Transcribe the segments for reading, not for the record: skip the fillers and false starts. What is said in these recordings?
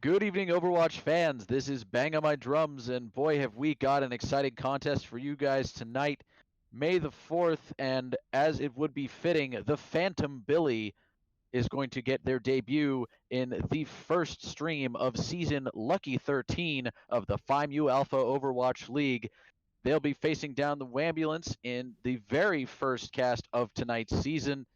Good evening, Overwatch fans. This is Bang on My Drums, and boy, have we got an exciting contest for you guys tonight, May the 4th, and as it would be fitting, the Phantom Billy is going to get their debut in the first stream of Season Lucky 13 of the PMAOWL Alpha Overwatch League. They'll be facing down the Whambulance in the very first cast of tonight's season,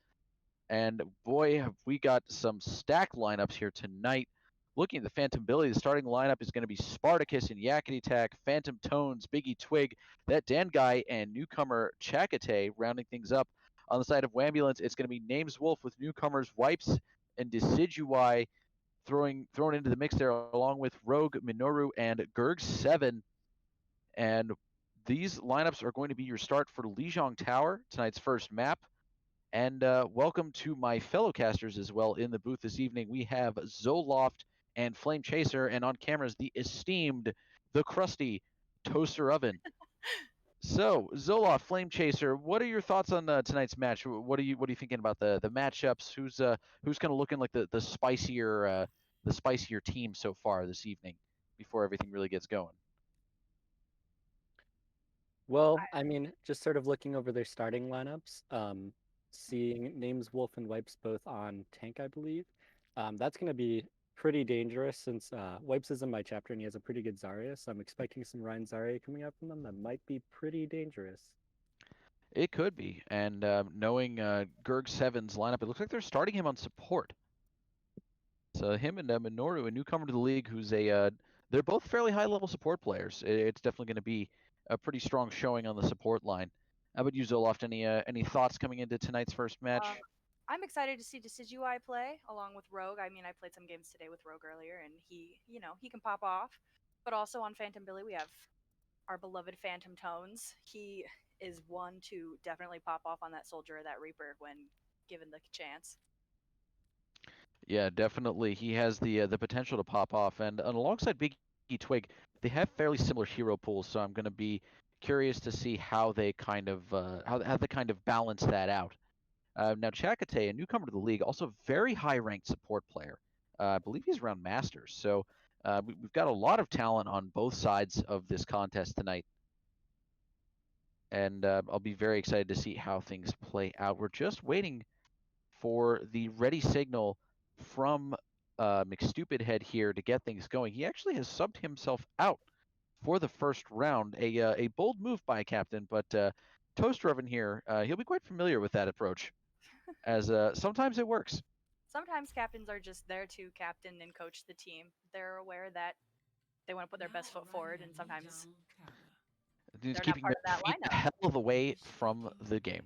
and boy, have we got some stacked lineups here tonight. Looking at the Phantom Billy, the starting lineup is going to be Spartacus and Yakety Tack, Phantom Tones, Biggie Twig, that Dan guy, and newcomer Chakotay rounding things up. On the side of Whambulance, it's going to be Names Wolf with newcomers Wipes and Decidueye thrown into the mix there, along with Rogue, Minoru, and Gurg7. And these lineups are going to be your start for Lijiang Tower, tonight's first map. And welcome to my fellow casters as well in the booth this evening. We have Zoloft and Flame Chaser, and on cameras, the esteemed, the crusty Toaster Oven. So, Zoloft, Flame Chaser, what are your thoughts on tonight's match? What are you thinking about the matchups? Who's kind of looking like the spicier team so far this evening before everything really gets going? Well, I mean, just sort of looking over their starting lineups, seeing Names Wolf and Wipes both on tank, I believe. That's going to be pretty dangerous since Wipes is in my chapter and he has a pretty good Zarya, so I'm expecting some Ryan Zarya coming up from them that might be pretty dangerous. It could be, and knowing Gurg7's lineup, it looks like they're starting him on support. So him and Minoru, a newcomer to the league, who's they're both fairly high-level support players. It's definitely going to be a pretty strong showing on the support line. How about you, Zoloft? Any thoughts coming into tonight's first match? I'm excited to see Decidueye play along with Rogue. I mean, I played some games today with Rogue earlier, and he can pop off. But also on Phantom Billy, we have our beloved Phantom Tones. He is one to definitely pop off on that Soldier or that Reaper when given the chance. Yeah, definitely. He has the potential to pop off, and alongside Biggie Twig, they have fairly similar hero pools. So I'm going to be curious to see how they kind of how they kind of balance that out. Now Chakotay, a newcomer to the league, also a very high-ranked support player. I believe he's around Masters. So we've got a lot of talent on both sides of this contest tonight. And I'll be very excited to see how things play out. We're just waiting for the ready signal from McStupidhead here to get things going. He actually has subbed himself out for the first round. A bold move by a captain, but Toaster Oven here, he'll be quite familiar with that approach, as sometimes it works. Sometimes captains are just there to captain and coach the team. They're aware that they want to put their best foot forward, and sometimes He's they're not keeping part their of that feet the lineup. hell of the way from the game.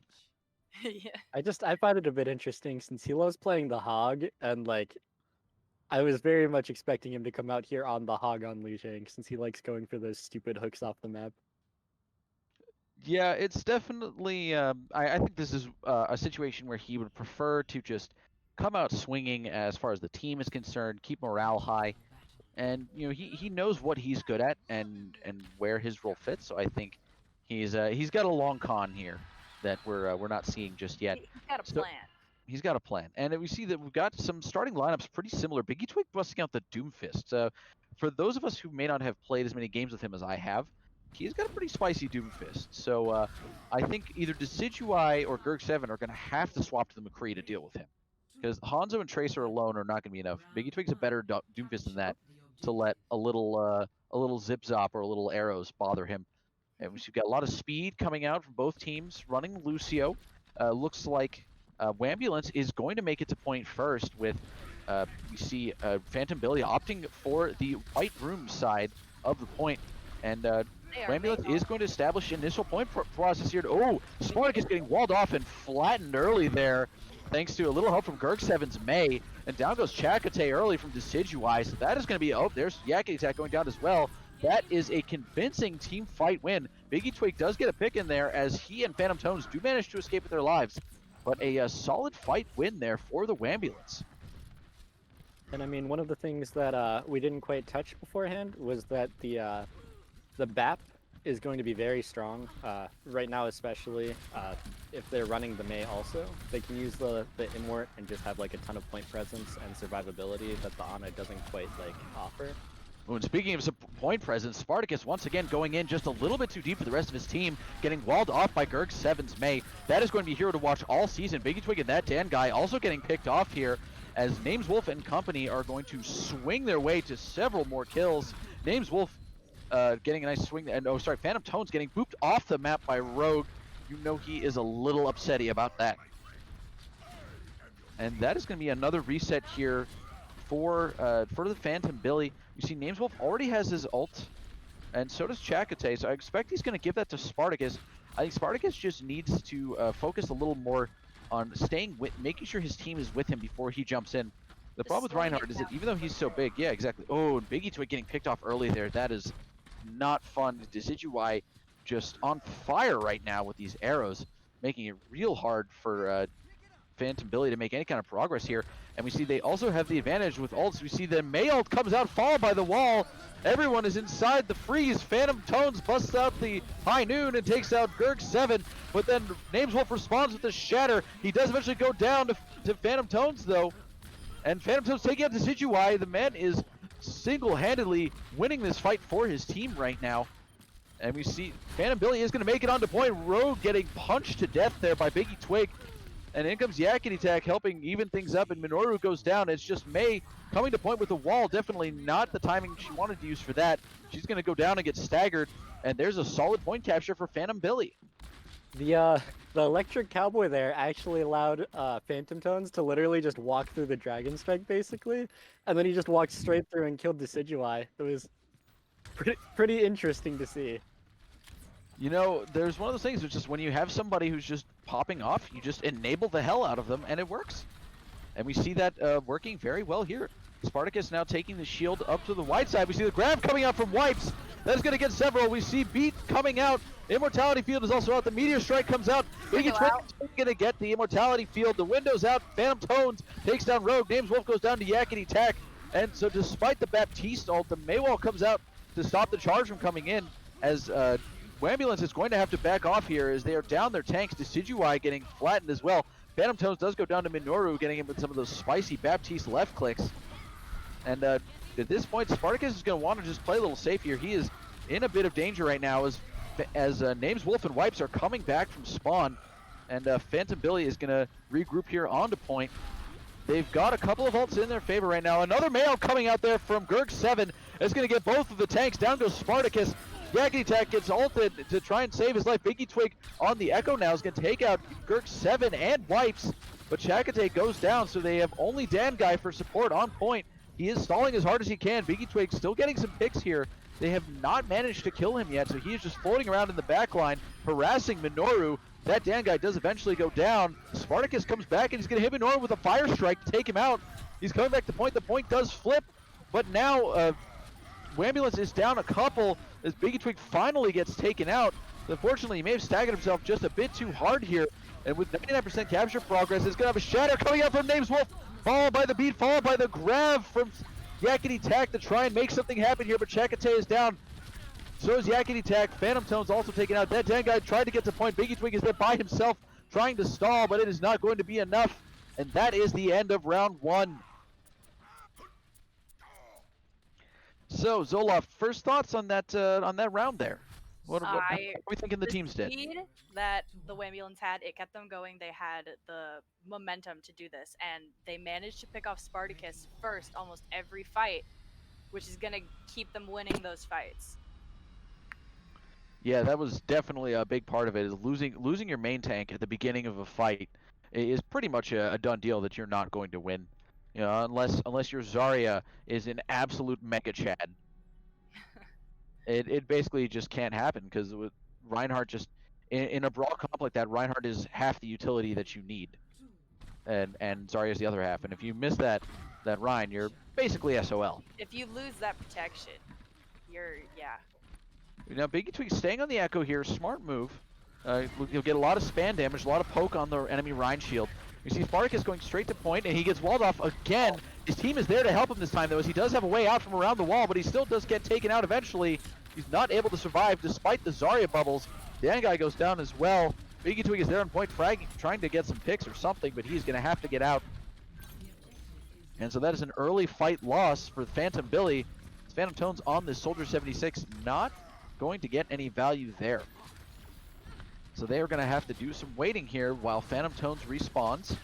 Yeah. I find it a bit interesting since he loves playing the Hog, and like, I was very much expecting him to come out here on the Hog on Lijiang since he likes going for those stupid hooks off the map. Yeah, it's definitely. I think this is a situation where he would prefer to just come out swinging as far as the team is concerned, keep morale high, and he knows what he's good at and where his role fits. So I think he's got a long con here that we're not seeing just yet. He's got a plan. He's got a plan, and we see that we've got some starting lineups pretty similar. Biggie Twig busting out the Doomfist. For those of us who may not have played as many games with him as I have, he's got a pretty spicy Doomfist. So I think either Decidueye or Gurg7 are going to have to swap to the McCree to deal with him, because Hanzo and Tracer alone are not going to be enough. Biggie Twig's a better Doomfist than that to let a little Zip Zop or a little arrows bother him. And we've got a lot of speed coming out from both teams running Lucio. Looks like Whambulance is going to make it to point first with, we see Phantom Billy opting for the White Room side of the point. And Whambulance is going to establish initial point process here. Oh, Spartacus getting walled off and flattened early there, thanks to a little help from Gurg7's May. And down goes Chakotay early from Decidueye. So that is going to be, oh, there's Yakety Tack going down as well. That is a convincing team fight win. Biggie Twig does get a pick in there as he and Phantom Tones do manage to escape with their lives. But a solid fight win there for the Whambulance. And I mean, one of the things that we didn't quite touch beforehand was that the BAP is going to be very strong right now, especially if they're running the Mei also. They can use the Immort and just have like a ton of point presence and survivability that the Ana doesn't quite like offer. Well, and speaking of some point presence, Spartacus once again going in just a little bit too deep for the rest of his team, getting walled off by Gerg 7's Mei. That is going to be a hero to watch all season. Biggie Twig and that Dan guy also getting picked off here, as Nameswolf and company are going to swing their way to several more kills. Nameswolf getting a nice swing, and oh sorry, Phantom Tones getting booped off the map by Rogue. You know he is a little upsetty about that. And that is going to be another reset here for the Phantom Billy. You see Nameswolf already has his ult, and so does Chakotay, so I expect he's going to give that to Spartacus. I think Spartacus just needs to focus a little more on staying with, making sure his team is with him before he jumps in. The problem with Reinhardt is that even though he's so big, yeah, exactly. Oh, and Biggie Twig getting picked off early there. That is not fun. Decidueye just on fire right now with these arrows, making it real hard for Phantom Billy to make any kind of progress here. And we see they also have the advantage with ults. We see the Mei ult comes out, followed by the wall. Everyone is inside the freeze. Phantom Tones busts out the High Noon and takes out Gerg 7, but then Nameswolf responds with the Shatter. He does eventually go down to Phantom Tones though. And Phantom Tones taking out the Decidueye. The man is single-handedly winning this fight for his team right now. And we see Phantom Billy is going to make it onto point. Rogue getting punched to death there by Biggie Twig. And in comes Yakety Tak helping even things up, and Minoru goes down. It's just Mei coming to point with the wall. Definitely not the timing she wanted to use for that. She's going to go down and get staggered, and there's a solid point capture for Phantom Billy. The Electric Cowboy there actually allowed Phantom Tones to literally just walk through the Dragon Strike, basically, and then he just walked straight through and killed Decidueye. It was pretty interesting to see. You know, there's one of those things, which is when you have somebody who's just popping off, you just enable the hell out of them, and it works. And we see that working very well here. Spartacus now taking the shield up to the white side. We see the grab coming out from Wipes. That's going to get several. We see Beat coming out. Immortality Field is also out. The Meteor Strike comes out. Biggie Twig is going to get the Immortality Field. The window's out. Phantom Tones takes down Rogue. Nameswolf goes down to Yakety Tak. And so despite the Baptiste ult, the Maywall comes out to stop the charge from coming in, as Whambulance is going to have to back off here as they are down their tanks. Decidueye getting flattened as well. Phantom Tones does go down to Minoru, getting him with some of those spicy Baptiste left clicks. And at this point, Spartacus is going to want to just play a little safe here. He is in a bit of danger right now as Nameswolf and Wipes are coming back from spawn. And Phantom Billy is going to regroup here onto point. They've got a couple of ults in their favor right now. Another Mayo coming out there from Gerg 7 is going to get both of the tanks. Down goes Spartacus. Yakety Tak gets ulted to try and save his life. Biggie Twig on the Echo now is going to take out Gerg 7 and Wipes. But Chakotay goes down, so they have only Dan Guy for support on point. He is stalling as hard as he can. Biggie Twig still getting some picks here. They have not managed to kill him yet, so he is just floating around in the back line, harassing Minoru. That Dan Guy does eventually go down. Spartacus comes back, and he's going to hit Minoru with a Fire Strike to take him out. He's coming back to point. The point does flip, but now Whambulance is down a couple as Biggie Twig finally gets taken out. Unfortunately, he may have staggered himself just a bit too hard here, and with 99% capture progress, it's going to have a Shatter coming out from Nameswolf, followed by the Beat, followed by the grab from Yakety Tak to try and make something happen here, but Chakotay is down. So is Yakety Tak. Phantom Tone's also taken out. That Dan Guy tried to get to point. Biggie Twig is there by himself trying to stall, but it is not going to be enough. And that is the end of round one. So, Zoloft, first thoughts on that round there? What are we thinking the teams did? The speed that the Whambulance had, it kept them going. They had the momentum to do this, and they managed to pick off Spartacus first almost every fight, which is going to keep them winning those fights. Yeah, that was definitely a big part of it. Is losing your main tank at the beginning of a fight is pretty much a done deal that you're not going to win. You know, unless your Zarya is an absolute mega Chad. It basically just can't happen, because with Reinhardt just in a brawl comp like that, Reinhardt is half the utility that you need, and Zarya is the other half. And if you miss that Rein, you're basically SOL. If you lose that protection, you're Now Biggie Twig staying on the Echo here, smart move. You'll get a lot of spam damage, a lot of poke on the enemy Rein shield. You see Spartacus going straight to point, and he gets walled off again. His team is there to help him this time, though, as he does have a way out from around the wall, but he still does get taken out eventually. He's not able to survive despite the Zarya bubbles. The end guy goes down as well. Biggie Twig is there on point, fragging, trying to get some picks or something, but he's going to have to get out. And so that is an early fight loss for Phantom Billy. Phantom Tones on this Soldier 76, not going to get any value there. So they are going to have to do some waiting here while Phantom Tones respawns.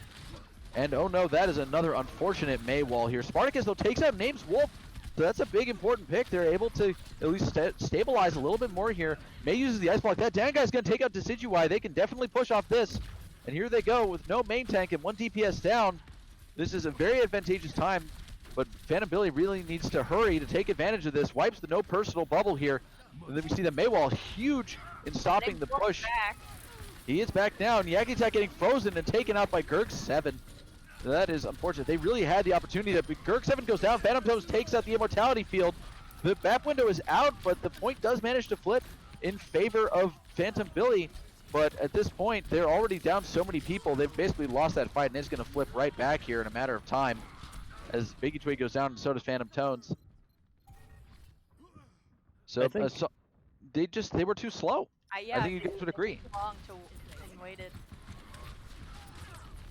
And oh no, that is another unfortunate PMAOWL here. Spartacus, though, takes out Names Wolf. So that's a big important pick. They're able to at least stabilize a little bit more here. May uses the ice block. That Dan guy's going to take out Decidueye. They can definitely push off this. And here they go with no main tank and 1 DPS down. This is a very advantageous time, but Phantom Billy really needs to hurry to take advantage of this. Wipes the no personal bubble here. And then we see the PMAOWL huge in stopping the push. He is back down. Yakitek getting frozen and taken out by Gurg7. So that is unfortunate. They really had the opportunity. That Gurg7 goes down. Phantom Tones takes out the Immortality Field. The map window is out, but the point does manage to flip in favor of Phantom Billy. But at this point, they're already down so many people. They've basically lost that fight, and it's going to flip right back here in a matter of time as Biggie Twig goes down, and so does Phantom Tones. So, they were too slow. Yeah, I think you guys would agree. Too long and waited.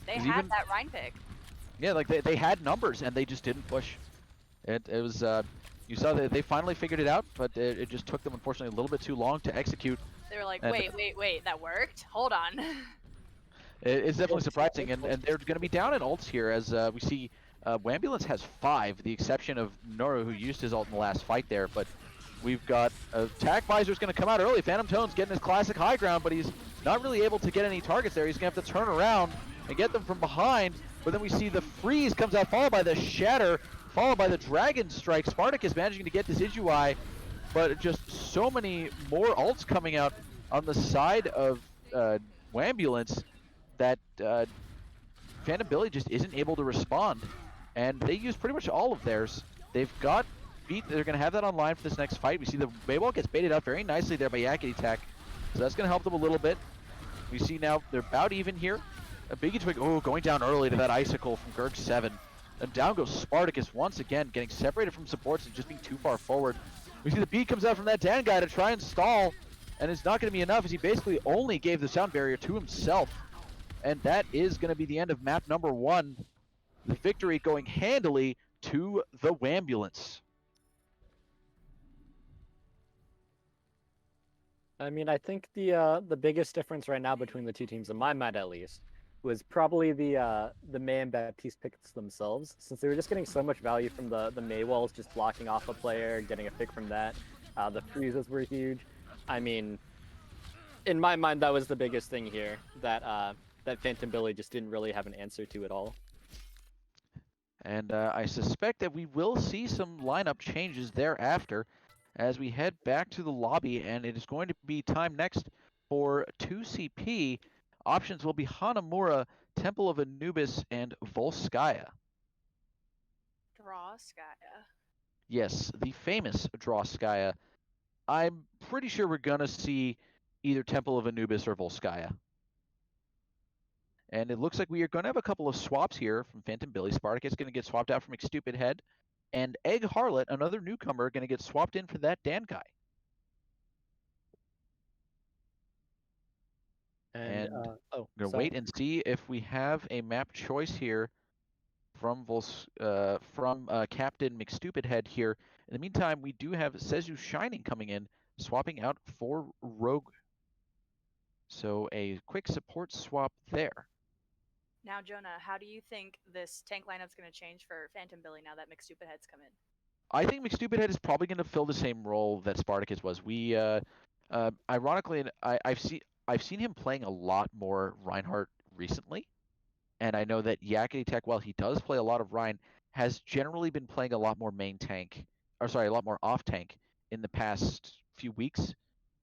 They had that Rhine pick. Yeah, like they had numbers and they just didn't push. It was you saw that they finally figured it out, but it just took them unfortunately a little bit too long to execute. They were like, wait, that worked? Hold on. It's definitely surprising, and they're going to be down in ults here as we see Whambulance has 5, the exception of Noru, who used his ult in the last fight there. But we've got Attack Visor's going to come out early. Phantom Tones getting his classic high ground, but he's not really able to get any targets there. He's going to have to turn around and get them from behind. But then we see the freeze comes out, followed by the shatter, followed by the dragon strike. Spartacus managing to get to Decidueye, but just so many more ults coming out on the side of Whambulance that Phantom Billy just isn't able to respond. And they use pretty much all of theirs. They've got beat. They're going to have that online for this next fight. We see the PMAOWL gets baited out very nicely there by Yakitek. So that's going to help them a little bit. We see now they're about even here. A Biggie Twig, going down early to that Icicle from Gurg7. And down goes Spartacus once again, getting separated from supports and just being too far forward. We see the beat comes out from that Dan guy to try and stall, and it's not going to be enough as he basically only gave the sound barrier to himself. And that is going to be the end of map number 1. The victory going handily to the Whambulance. I mean, I think the biggest difference right now between the two teams, in my mind at least, was probably the May and Baptiste picks themselves, since they were just getting so much value from the PMAOWLs just blocking off a player, getting a pick from that. The freezes were huge. I mean, in my mind, that was the biggest thing here that that Phantom Billy just didn't really have an answer to at all. And I suspect that we will see some lineup changes thereafter as we head back to the lobby, and it is going to be time next for 2CP. Options will be Hanamura, Temple of Anubis, and Volskaya. Drawskaya. Yes, the famous Drawskaya. I'm pretty sure we're going to see either Temple of Anubis or Volskaya. And it looks like we are going to have a couple of swaps here from Phantom Billy. Spartacus going to get swapped out from McStupid Head. And Egg Harlot, another newcomer, going to get swapped in for that Dan guy. And we're going to wait and see if we have a map choice here from Captain McStupid Head here. In the meantime, we do have Sezu Shining coming in, swapping out for Rogue. So a quick support swap there. Now, Jonah, how do you think this tank lineup's going to change for Phantom Billy now that McStupid Head's come in? I think McStupid Head is probably going to fill the same role that Spartacus was. We, ironically, I've seen him playing a lot more Reinhardt recently, and I know that Yakitek, while he does play a lot of Rein, has generally been playing a lot more a lot more off tank in the past few weeks.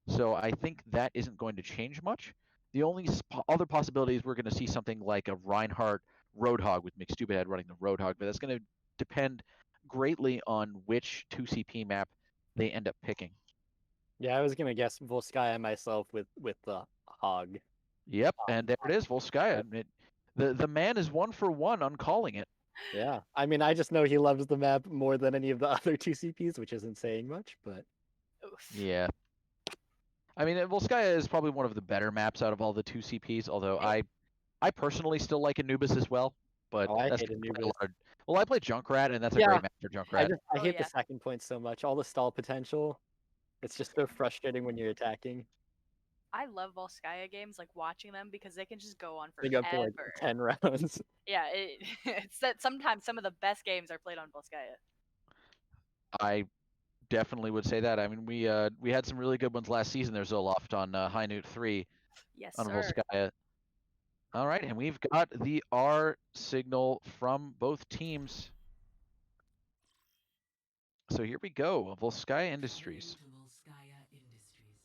So I think that isn't going to change much. The only other possibility is we're going to see something like a Reinhardt Roadhog with McStupid Head running the Roadhog, but that's going to depend greatly on which 2CP map they end up picking. Yeah, I was going to guess Volskaya myself with the Hog. Yep, and there it is, Volskaya. The man is 1 for 1 on calling it. Yeah, I mean, I just know he loves the map more than any of the other 2CPs, which isn't saying much, but... both. Yeah. I mean, Volskaya is probably one of the better maps out of all the 2 CPs, although I personally still like Anubis as well, but Oh, I that's hate probably a Anubis. lot of, well, I play Junkrat, and that's a Yeah, great map for Junkrat. I Oh, hate the yeah. second point so much. All the stall potential. It's just so frustrating when you're attacking. I love Volskaya games, like watching them because they can just go on They go for like forever. 10 rounds. Yeah, it's that sometimes some of the best games are played on Volskaya. I definitely would say that. I mean, we had some really good ones last season there, Zoloft, on High Newt 3 Yes, on sir. Volskaya. All right, and we've got the R signal from both teams. So here we go, Volskaya Industries. Heading to Volskaya Industries.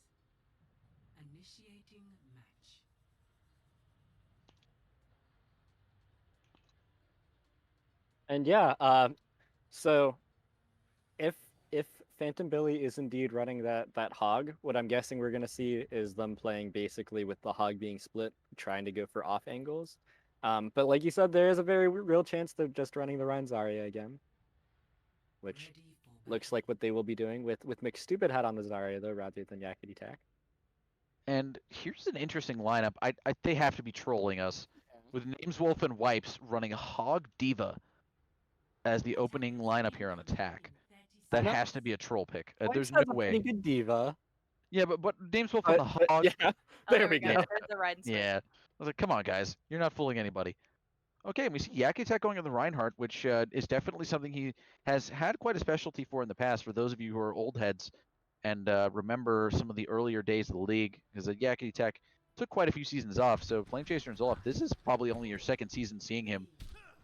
Initiating match. And yeah, so if if Phantom Billy is indeed running that hog, what I'm guessing we're gonna see is them playing basically with the hog being split, trying to go for off angles. But like you said, there is a very real chance they're just running the Ryan Zarya again, which Ready for looks battle. like what they will be doing with McStupid hat on the Zarya though, rather than Yakety Tack. And here's an interesting lineup. They have to be trolling us with Names Wolf and Wipes running Hog Diva as the opening lineup here on attack. That No. has to be a troll pick. Wipes There's has no a pretty way. good diva, Yeah, but Names Wolf on the but Hog. yeah, Oh, there we go. go. There's the Raiden switch. Yeah. I was like, come on, guys. You're not fooling anybody. Okay, and we see Yakety going on the Reinhardt, which is definitely something he has had quite a specialty for in the past. For those of you who are old heads and remember some of the earlier days of the league, because Yakety took quite a few seasons off. So Flame Chaser and Zoloft, this is probably only your second season seeing him.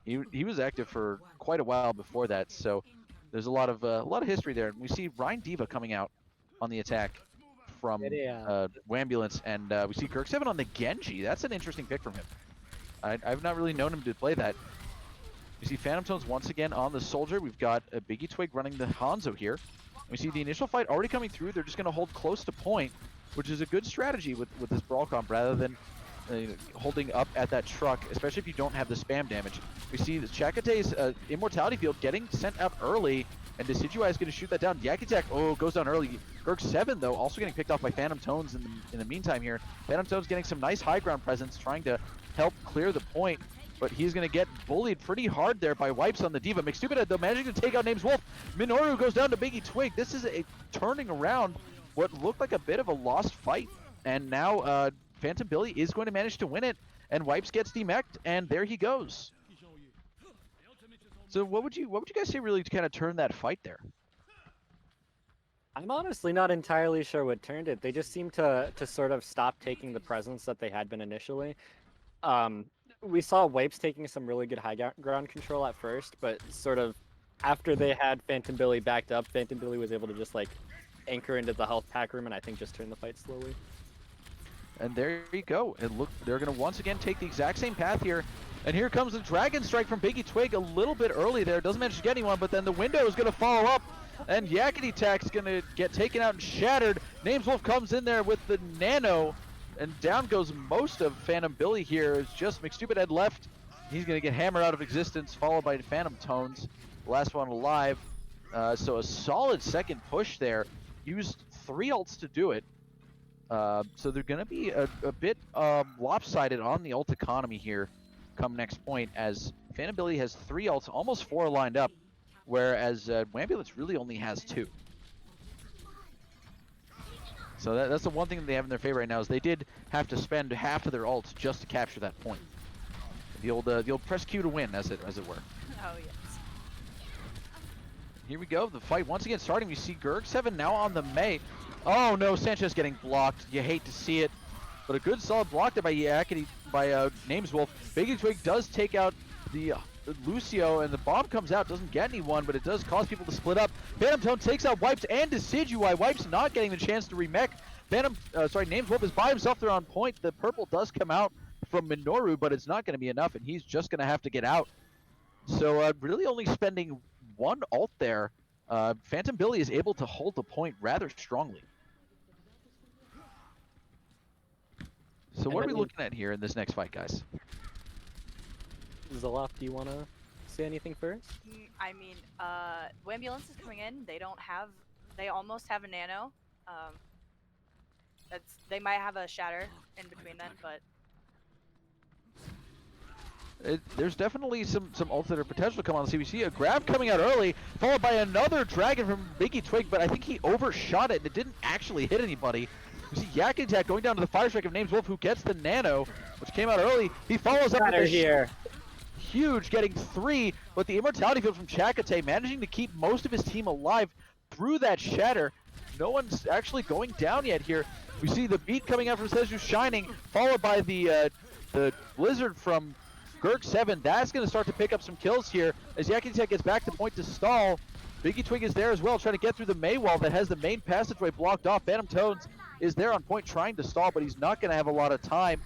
He was active for quite a while before that, so there's a lot of history there. And we see Ryan Diva coming out on the attack from Whambulance, and we see Kirk7 on the Genji. That's an interesting pick from him. I've not really known him to play that. We see Phantom Tones once again on the Soldier. We've got a Biggie Twig running the Hanzo here. We see the initial fight already coming through. They're just going to hold close to point, which is a good strategy with this Brawl comp rather than holding up at that truck, especially if you don't have the spam damage. We see the Chakate's Immortality Field getting sent out early, and Decidueye is going to shoot that down. Yakety goes down early. Gurk7, though, also getting picked off by Phantom Tones in the meantime here. Phantom Tones getting some nice high ground presence, trying to help clear the point, but he's going to get bullied pretty hard there by Wipes on the Diva. McStupid, though, managing to take out Names Wolf. Minoru goes down to Biggie Twig. This is a turning around what looked like a bit of a lost fight, and now Phantom Billy is going to manage to win it, and Wipes gets demeched, and there he goes. So what would you guys say really kind of turned that fight there? I'm honestly not entirely sure what turned it. They just seemed to sort of stop taking the presence that they had been initially. We saw Wipes taking some really good high ground control at first, but sort of after they had Phantom Billy backed up, Phantom Billy was able to just like anchor into the health pack room and I think just turn the fight slowly. And there you go. And look, they're going to once again take the exact same path here. And here comes the Dragon Strike from Biggie Twig a little bit early there. Doesn't manage to get anyone, but then the window is going to follow up. And Yakety Tack's going to get taken out and shattered. Names Wolf comes in there with the Nano. And down goes most of Phantom Billy here. It's just McStupid Head left. He's going to get hammered out of existence, followed by Phantom Tones. The last one alive. So a solid second push there. Used 3 ults to do it. So they're going to be a bit lopsided on the ult economy here come next point, as Phantom Billy has 3 ults, almost 4 lined up, whereas Whambulance really only has 2. So that's the one thing that they have in their favor right now, is they did have to spend half of their ults just to capture that point. The old press Q to win, as it were. Oh yes. Here we go, the fight once again starting. We see Gurk7 now on the Mei. Oh no, Sanchez getting blocked. You hate to see it, but a good solid block there by Yakety, by Names Wolf. Biggie Twig does take out the Lucio, and the bomb comes out, doesn't get anyone, but it does cause people to split up. Phantom Tone takes out Wipes and Decidueye. Wipes not getting the chance to remech. Names Wolf is by himself there on point. The purple does come out from Minoru, but it's not going to be enough, and he's just going to have to get out. So really only spending 1 ult there. Phantom Billy is able to hold the point rather strongly. So what are we looking at here in this next fight, guys? Zoloft, do you want to say anything first? I mean, Whambulance is coming in. They almost have a Nano. They might have a shatter in between then, but There's definitely some ults that are potential to come on the CBC. A grab coming out early, followed by another dragon from Biggie Twig, but I think he overshot it and it didn't actually hit anybody. You see Yak Attack going down to the Fire Strike of Names Wolf, who gets the nano, which came out early. He follows up with a here. huge, getting 3, but the Immortality Field from Chakotay managing to keep most of his team alive through that shatter. No one's actually going down yet here. We see the beat coming out from Seju Shining, followed by the Blizzard from Gerg7. That's going to start to pick up some kills here as Yakitek gets back to point to stall. Biggie Twig is there as well, trying to get through the May wall that has the main passageway blocked off. Phantom Tones is there on point trying to stall, but he's not going to have a lot of time.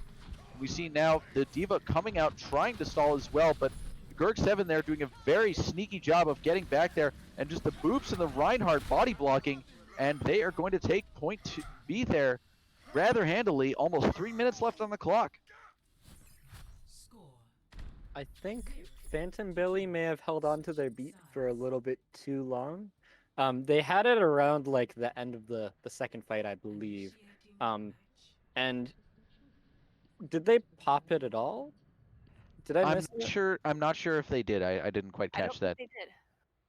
We see now the D.Va coming out trying to stall as well, but Gerg7 there doing a very sneaky job of getting back there, and just the Boops and the Reinhardt body blocking, and they are going to take point to be there rather handily. Almost 3 minutes left on the clock. I think Phantom Billy may have held on to their beat for a little bit too long. They had it around like the end of the second fight, I believe. And did they pop it at all? Did I miss it? I'm not sure if they did. I didn't quite I don't catch that. think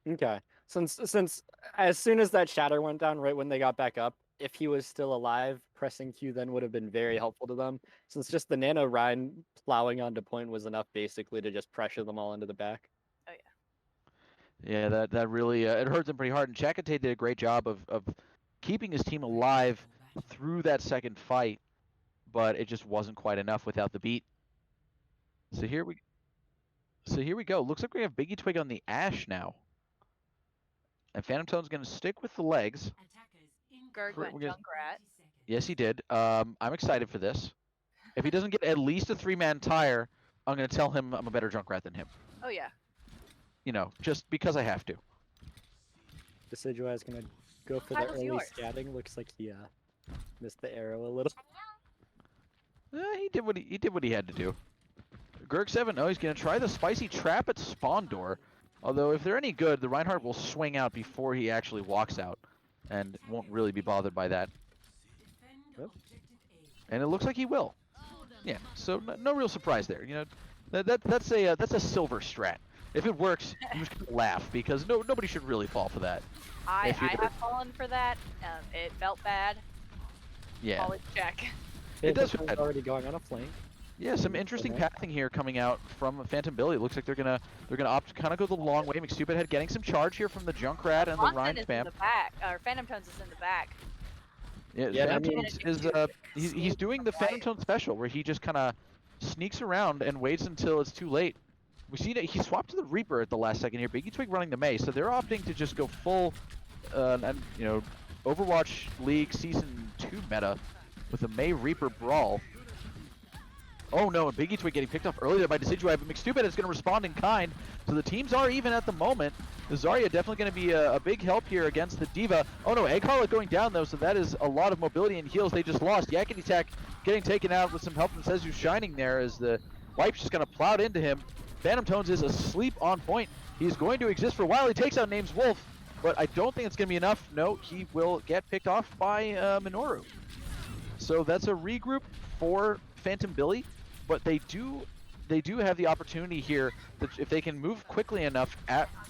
they did. Okay. Since as soon as that shatter went down, right when they got back up, if he was still alive, pressing Q then would have been very helpful to them. Since just the Nano Rhine plowing onto point was enough basically to just pressure them all into the back. Oh yeah. Yeah, that really it hurt them pretty hard. And Chakotay did a great job of keeping his team alive through that second fight, but it just wasn't quite enough without the beat. So here we go. Looks like we have Biggie Twig on the Ashe now. And Phantom Tone's going to stick with the legs. Gerg went Junkrat. Yes, he did. I'm excited for this. If he doesn't get at least a 3-man tire, I'm going to tell him I'm a better Junkrat than him. Oh yeah. You know, just because I have to. Decidueye is going to go for the Title's early yours. scatting. Looks like he missed the arrow a little. He did what he had to do. Gerg7, oh, he's going to try the spicy trap at spawn door. Although if they're any good, the Reinhardt will swing out before he actually walks out, and won't really be bothered by that. Oh. And it looks like he will. Yeah, so no real surprise there. You know, that's a silver strat. If it works, you just gonna laugh because nobody should really fall for that. I have fallen for that. It felt bad. Yeah. Always check. It does Phantom feel bad. already going on a flank. Yeah, some interesting pathing here coming out from Phantom Billy. It looks like they're gonna opt to kind of go the long way. McStupidhead getting some charge here from the Junkrat and the Rhine is spam. in the back, or Phantom Tones is in the back. Yeah, I Phantom mean, Tones is he's doing the Phantom Tone special where he just kind of sneaks around and waits until it's too late. We see that he swapped to the Reaper at the last second here. Biggie Twig running the May, so they're opting to just go full, and you know, Overwatch League Season 2 meta with a May Reaper brawl. Oh no, and Biggie Twig getting picked off earlier by Decidueye, but McStupid is going to respond in kind. So the teams are even at the moment. The Zarya definitely going to be a big help here against the D.Va. Oh no, Egg Harlot going down though, so that is a lot of mobility and heals they just lost. Yakety Tack getting taken out with some help from Sezu Shining there as the Wipe's just going to plow into him. Phantom Tones is asleep on point. He's going to exist for a while. He takes out Names Wolf, but I don't think it's going to be enough. No, he will get picked off by Minoru. So that's a regroup for Phantom Billy. But they do have the opportunity here that if they can move quickly enough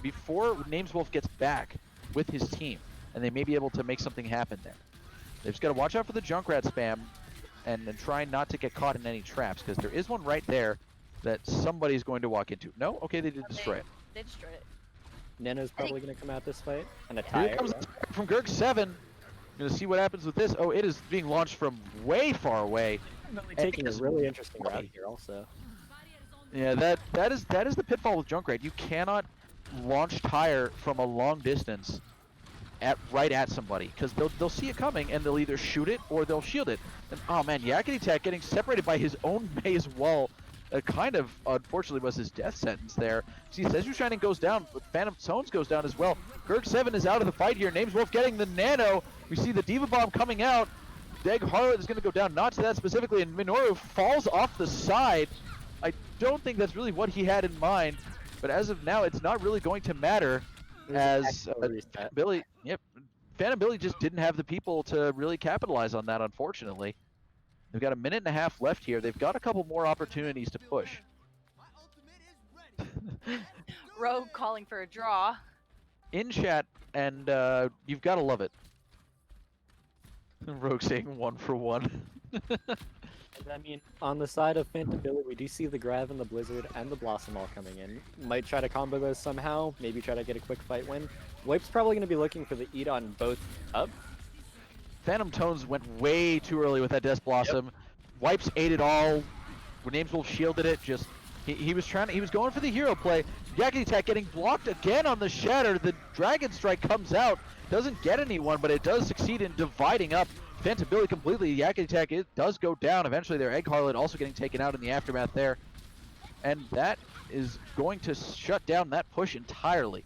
before Names Wolf gets back with his team, and they may be able to make something happen there. They've just got to watch out for the Junkrat spam and try not to get caught in any traps, because there is one right there that somebody's going to walk into. No? Okay, they did destroy it. They destroyed it. Nano's probably going to come out this fight. And a Here tire. comes the tire from Gerg7. Going to see what happens with this. Oh, it is being launched from way far away. Taking a really interesting route here also. Yeah, that is the pitfall with Junkrat. You cannot launch tire from a long distance right at somebody, because they'll see it coming and they'll either shoot it or they'll shield it. And oh man, Yakety Tack getting separated by his own maze wall. Kind of unfortunately was his death sentence there. See, Seju Shining goes down, but Phantom Tones goes down as well. Gerg7 is out of the fight here. Names Wolf getting the nano. We see the D.Va bomb coming out. Egg Harlot is going to go down, not to that specifically, and Minoru falls off the side. I don't think that's really what he had in mind, but as of now, it's not really going to matter as Billy, Phantom Billy just didn't have the people to really capitalize on that, unfortunately. They've got a minute and a half left here. They've got a couple more opportunities to push. Rogue calling for a draw. In chat, and you've got to love it. Rogue saying 1 for 1. And I mean, on the side of Phantom Billy, we do see the Grav and the Blizzard and the Blossom all coming in. Might try to combo those somehow, maybe try to get a quick fight win. Wipe's probably going to be looking for the eat on both up. Phantom Tones went way too early with that Death Blossom. Wipes ate it all. Nameswolf shielded it. Just he was going for the hero play. Yakety Attack getting blocked again on the Shatter. The Dragon Strike comes out. Doesn't get anyone, but it does succeed in dividing up Phantom Billy completely. Yakety Attack, it does go down. Eventually their Egg Harlot also getting taken out in the aftermath there. And that is going to shut down that push entirely.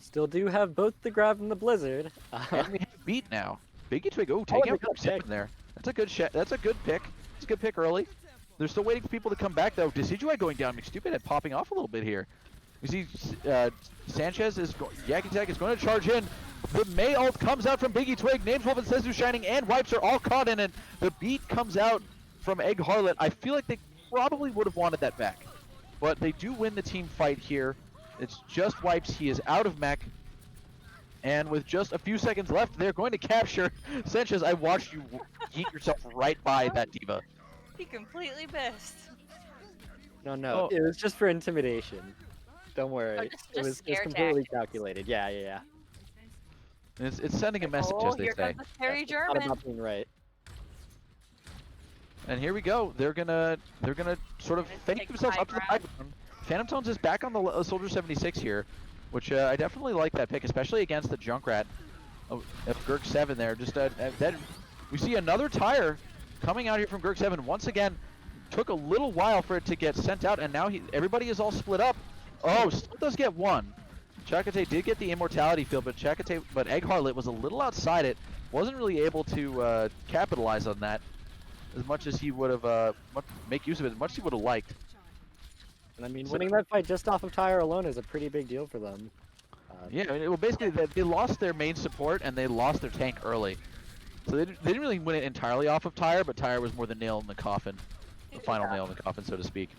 Still do have both the Grav and the Blizzard. And we have beat now. Biggie Twig, taking out Gurk 7 there. That's a good That's a good pick. It's a good pick early. They're still waiting for people to come back though. Decidueye going down. McStupid popping off a little bit here. We see Sanchez Yakety Attack is going to charge in. The May ult comes out from Biggie Twig. Nameswolf and Sezu Shining and Wipes are all caught in it. The beat comes out from Egg Harlot. I feel like they probably would have wanted that back. But they do win the team fight here. It's just Wipes. He is out of mech. And with just a few seconds left, they're going to capture Sanchez. I watched you yeet yourself right by that diva. He completely missed. No, it was just for intimidation. Don't worry. Just It was scare completely tactics. calculated. Yeah. It's sending a message, Oh, as they here say. comes the Terry It's not German. about being right. And here we go. They're gonna sort of Gonna fake take themselves high up to the ground. background. Phantom Tones is back on the Soldier 76 here, which I definitely like that pick, especially against the Junkrat of Gurk 7 there. Just that we see another tire coming out here from Gurk 7 once again. Took a little while for it to get sent out, and now everybody is all split up. Oh, still does get one. Chakotay did get the immortality field, but Egg Harlot was a little outside it. Wasn't really able to capitalize on that as much as he would have make use of it as much as he would have liked. And I mean, winning that fight just off of tire alone is a pretty big deal for them. Yeah, I mean, well, basically they lost their main support and they lost their tank early, so they didn't really win it entirely off of tire, but tire was more the nail in the coffin, the final nail in the coffin, so to speak.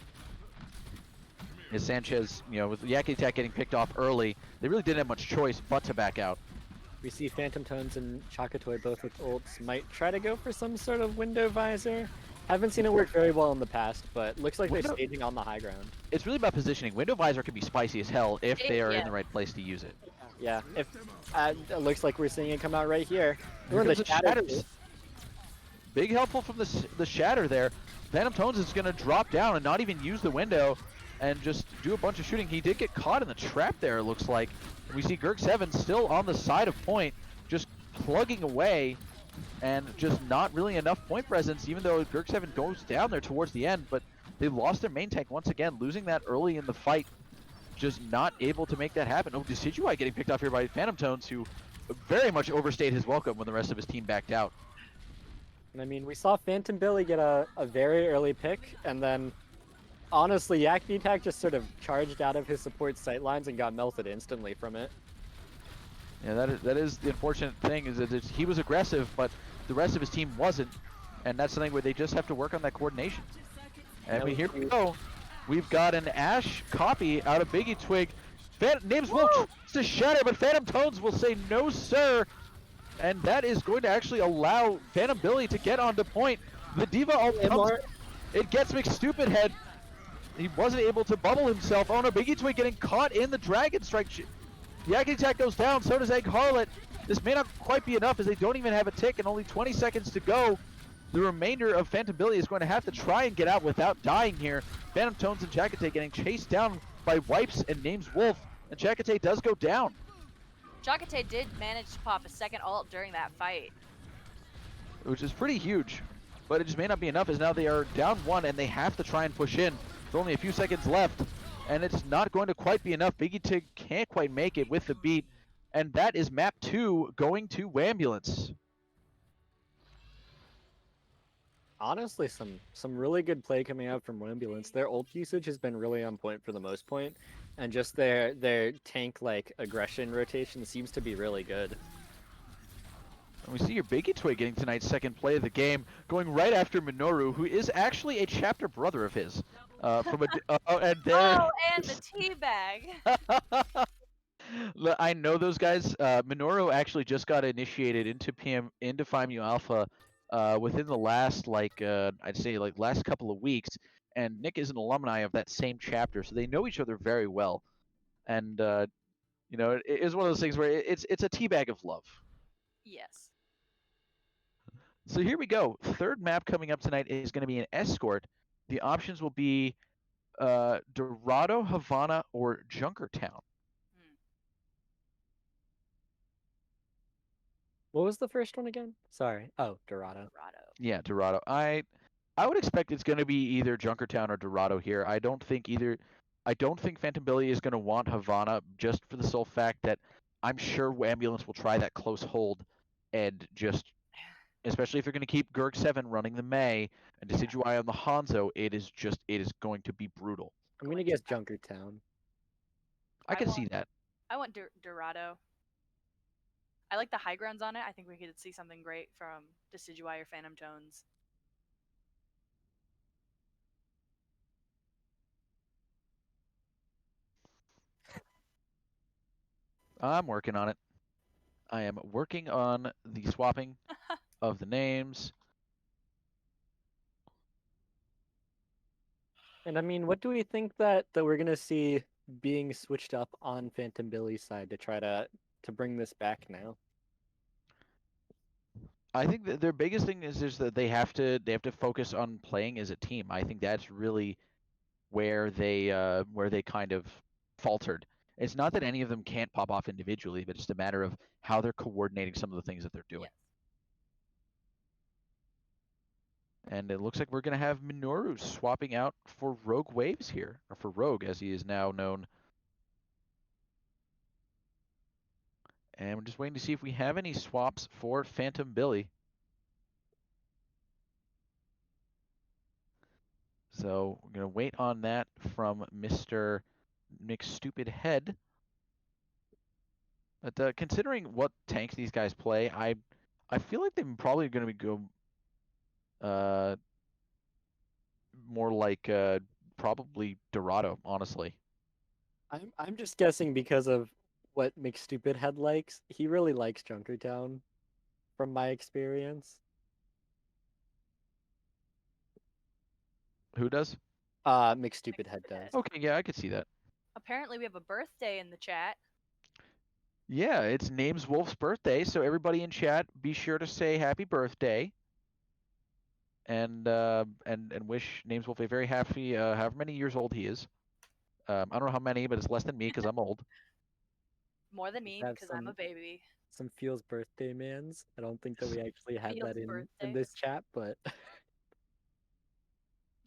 As Sanchez, with Yakety Attack getting picked off early, they really didn't have much choice but to back out. We see Phantom Tones and Chakotay both with ults. Might try to go for some sort of window visor. Haven't seen it work very well in the past, but looks like they're staging on the high ground. It's really about positioning. Window visor can be spicy as hell if they are in Yeah. the right place to use it. Yeah, if it looks like we're seeing it come out right here. Here Doing comes the shatters. Big helpful from the shatter there. Phantom Tones is going to drop down and not even use the window and just do a bunch of shooting. He did get caught in the trap there, it looks like. We see Gurk 7 still on the side of point, just plugging away, and just not really enough point presence, even though Gurk 7 goes down there towards the end. But they lost their main tank once again, losing that early in the fight. Just not able to make that happen. Oh, Decidueye getting picked off here by Phantom Tones, who very much overstayed his welcome when the rest of his team backed out. And I mean, we saw Phantom Billy get a very early pick, and then honestly, Yakety Attack just sort of charged out of his support sightlines and got melted instantly from it. Yeah, that is the unfortunate thing, is that he was aggressive, but the rest of his team wasn't, and that's something where they just have to work on that coordination. And here we go. We've got an Ash copy out of Biggie Twig. Names will try to shatter, but Phantom Tones will say no, sir. And that is going to actually allow Phantom Billy to get onto point. The Diva ult comes. It gets McStupid Head. He wasn't able to bubble himself. Oh no, Biggie Twig getting caught in the Dragon Strike. Yakety Attack goes down, so does Egg Harlot. This may not quite be enough as they don't even have a tick and only 20 seconds to go. The remainder of Phantom Billy is going to have to try and get out without dying here. Phantom Tones and Chakotay getting chased down by Wipes and Names Wolf, and Chakotay does go down. Chakotay did manage to pop a second ult during that fight. Which is pretty huge, but it just may not be enough as now they are down one and they have to try and push in. With only a few seconds left, and it's not going to quite be enough. Biggie Twig can't quite make it with the beat, and that is map 2 going to Whambulance. Honestly, some really good play coming out from Whambulance. Their ult usage has been really on point for the most part, and just their tank like aggression rotation seems to be really good. And we see your Biggie Toy getting tonight's second play of the game, going right after Minoru, who is actually a chapter brother of his. From a and there. Oh, and the tea bag. I know those guys. Minoru actually just got initiated into Phi Mu Alpha within the last I'd say last couple of weeks, and Nick is an alumni of that same chapter, so they know each other very well. And it is one of those things where it's a teabag of love. Yes. So here we go. Third map coming up tonight is going to be an escort. The options will be Dorado, Havana, or Junkertown. What was the first one again? Sorry. Oh, Dorado. Dorado. Yeah, Dorado. I would expect it's going to be either Junkertown or Dorado here. I don't think Phantom Billy is going to want Havana just for the sole fact that I'm sure Whambulance will try that close hold and just, especially if you're going to keep Gurg 7 running the May and Decidueye on the Hanzo, it is going to be brutal. I'm going to guess Junkertown. I can see that. I want Dorado. I like the high grounds on it. I think we could see something great from Decidueye or Phantom Tones. I'm working on it. I am working on the swapping of the names. And I mean, what do we think that we're gonna see being switched up on Phantom Billy's side to try to bring this back now? I think that their biggest thing is just that they have to focus on playing as a team. I think that's really where they kind of faltered. It's not that any of them can't pop off individually, but it's just a matter of how they're coordinating some of the things that they're doing. Yes. And it looks like we're going to have Minoru swapping out for Rogue Waves here, or for Rogue as he is now known. And we're just waiting to see if we have any swaps for Phantom Billy. So we're going to wait on that from Mr. McStupidhead. But considering what tanks these guys play, I feel like they're probably going to go more like probably Dorado, honestly. I'm just guessing because of what McStupidhead likes. He really likes Junkertown, from my experience. Who does? McStupidhead does. Okay, yeah, I could see that. Apparently, we have a birthday in the chat. Yeah, it's Names Wolf's birthday, so everybody in chat, be sure to say happy birthday. And wish Names Wolf a very happy, however many years old he is. I don't know how many, but it's less than me because I'm old. More than me because I'm a baby. Some Feels birthday mans. I don't think that we actually had Feels that in this chat, but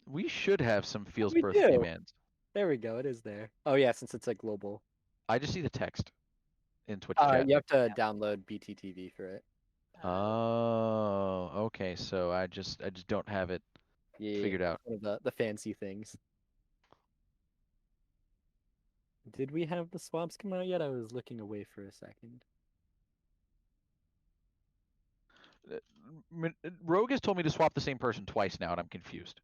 we should have some Feels we birthday do. mans. There we go. It is there. Oh yeah, since it's like global. I just see the text in Twitch chat. You have to download BTTV for it. Oh, okay. So I just don't have it figured out. One of the fancy things. Did we have the swaps come out yet? I was looking away for a second. Rogue has told me to swap the same person twice now, and I'm confused.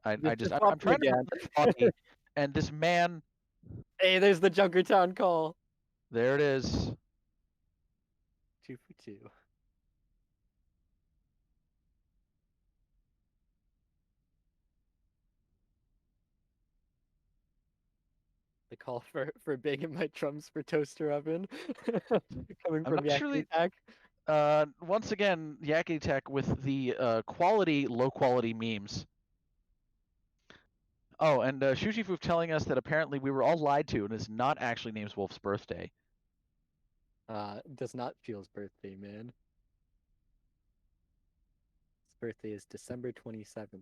I'm trying again. to copy, and this man. Hey, there's the Junkertown call. There it is. 2 for 2. The call for banging my drums for toaster oven coming from Yakety Tech. Once again, Yakety Tech with the low quality memes. Oh, and Shushifu telling us that apparently we were all lied to, and it's not actually Names Wolf's birthday. Does not Feel's birthday, man. His birthday is December 27th.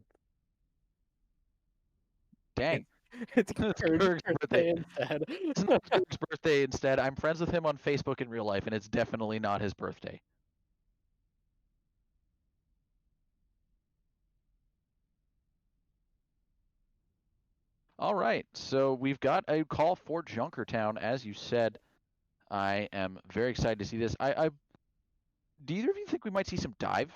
Dang. It's Kurg's birthday instead. It's not Kurg's birthday instead. I'm friends with him on Facebook in real life, and it's definitely not his birthday. All right, so we've got a call for Junkertown, as you said. I am very excited to see this. do either of you think we might see some dive?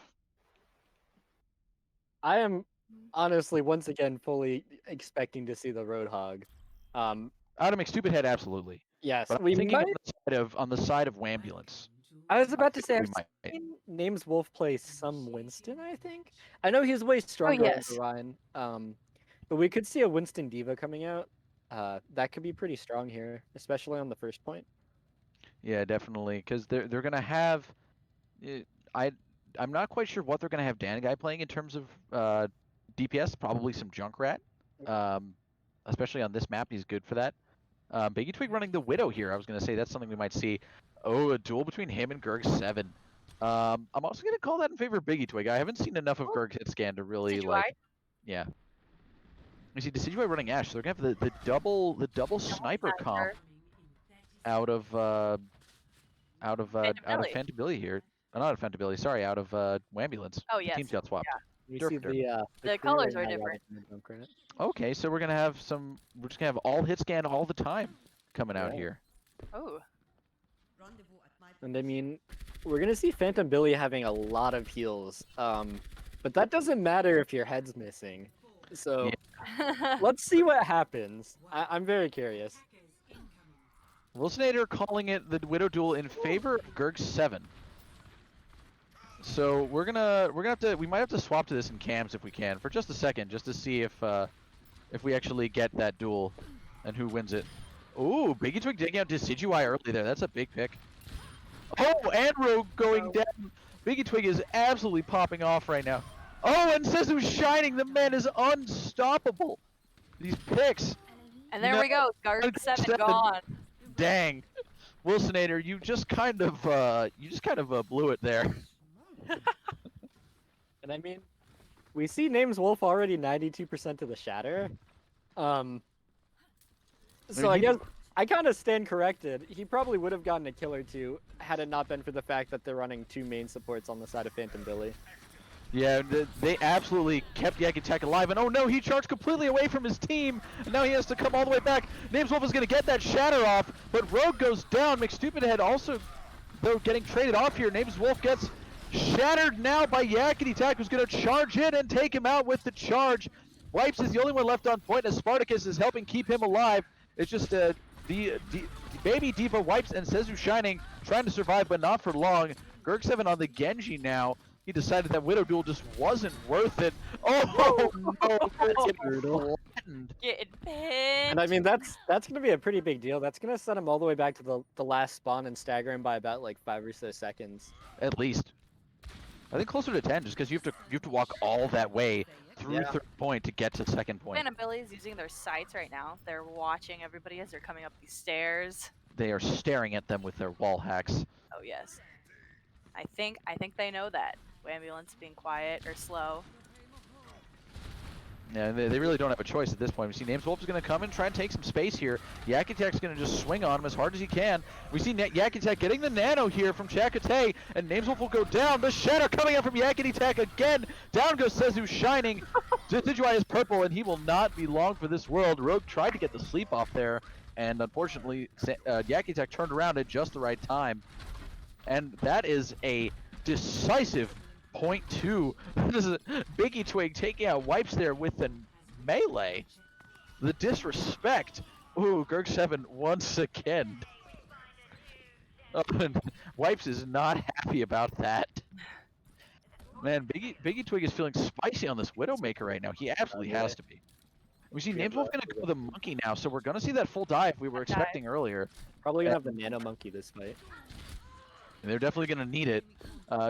I am honestly once again fully expecting to see the Roadhog. Out of McStupid Head, absolutely. Yes, But I'm we thinking might. on the side of Whambulance. I was about to say we I've might. seen Names Wolf play some Winston. I think I know he's way stronger on yes. the Rhine. But we could see a Winston Diva coming out. That could be pretty strong here, especially on the first point. Yeah, definitely, because they're gonna have. I I'm not quite sure what they're gonna have Dan Guy playing in terms of DPS. Probably some Junkrat, especially on this map. He's good for that. Biggie Twig running the Widow here. I was gonna say that's something we might see. Oh, a duel between him and Gerg7. I'm also gonna call that in favor of Biggie Twig. I haven't seen enough of Gerg's hit scan to really Decidueye? like. Yeah. You see, Decidueye running Ash, so they're gonna have the double sniper comp out of Fantabilly here. Not out of Fantabilly, sorry, out of Whambulance. Oh The yes. teams got swapped. We Derp, see derp. the colors clear are eye different. rather than the Junkrat. Okay, so we're just gonna have all hit scan all the time coming out Yeah. here. Oh. And I mean, we're gonna see Phantom Billy having a lot of heals. But that doesn't matter if your head's missing. So let's see what happens. I'm very curious. Wilsonator calling it the Widow duel in favor of Gerg7. So we might have to swap to this in cams if we can for just a second, just to see if we actually get that duel and who wins it. Ooh, Biggie Twig taking out Decidueye early there. That's a big pick. Oh, and Rogue going down. Biggie Twig is absolutely popping off right now. Oh, and Sezu's shining. The man is unstoppable. These picks. And there we go. Guard 7 gone. Dang. Wilsonator, you just kind of blew it there. And I mean, we see Names Wolf already 92% of the shatter. So I guess I kind of stand corrected. He probably would have gotten a kill or two had it not been for the fact that they're running 2 main supports on the side of Phantom Billy. Yeah, they absolutely kept Yakitek alive, and oh no, he charged completely away from his team, and now he has to come all the way back. Names Wolf is going to get that shatter off, but Rogue goes down. McStupidhead also, though, getting traded off here. Names Wolf gets shattered now by Yakitek, who's going to charge in and take him out with the charge. Wipes is the only one left on point, as Spartacus is helping keep him alive. It's just the baby Diva Wipes and Sezu Shining trying to survive, but not for long. Gerg7 on the Genji now. He decided that Widow duel just wasn't worth it. Oh no! Getting pinned. And I mean, that's going to be a pretty big deal. That's going to set him all the way back to the last spawn and stagger him by about like 5 or so seconds. At least. I think closer to 10, just because you have to walk all that way through third point to get to second point. Phantom Billy's using their sights right now. They're watching everybody as they're coming up these stairs. They are staring at them with their wall hacks. Oh yes. I think they know that. Whambulance being quiet or slow. Yeah, they really don't have a choice at this point. We see Names Wolf is going to come and try and take some space here. Yakitek's going to just swing on him as hard as he can. We see Yakitek getting the nano here from Chakotay, and Names Wolf will go down. The shatter coming out from Yakitek again. Down goes Sezu Shining. Decidueye is purple, and he will not be long for this world. Rogue tried to get the sleep off there, and unfortunately, Yakitek turned around at just the right time. And that is a decisive .2. This is Biggie Twig taking out Wipes there with the melee. The disrespect. Ooh, Gerg7 once again. Oh, and Wipes is not happy about that. Man, Biggie Twig is feeling spicy on this Widowmaker right now. He absolutely has to be. We see Names Wolf going to go with the monkey now, so we're going to see that full dive we were expecting earlier. Probably going to have the nano monkey this fight. And they're definitely going to need it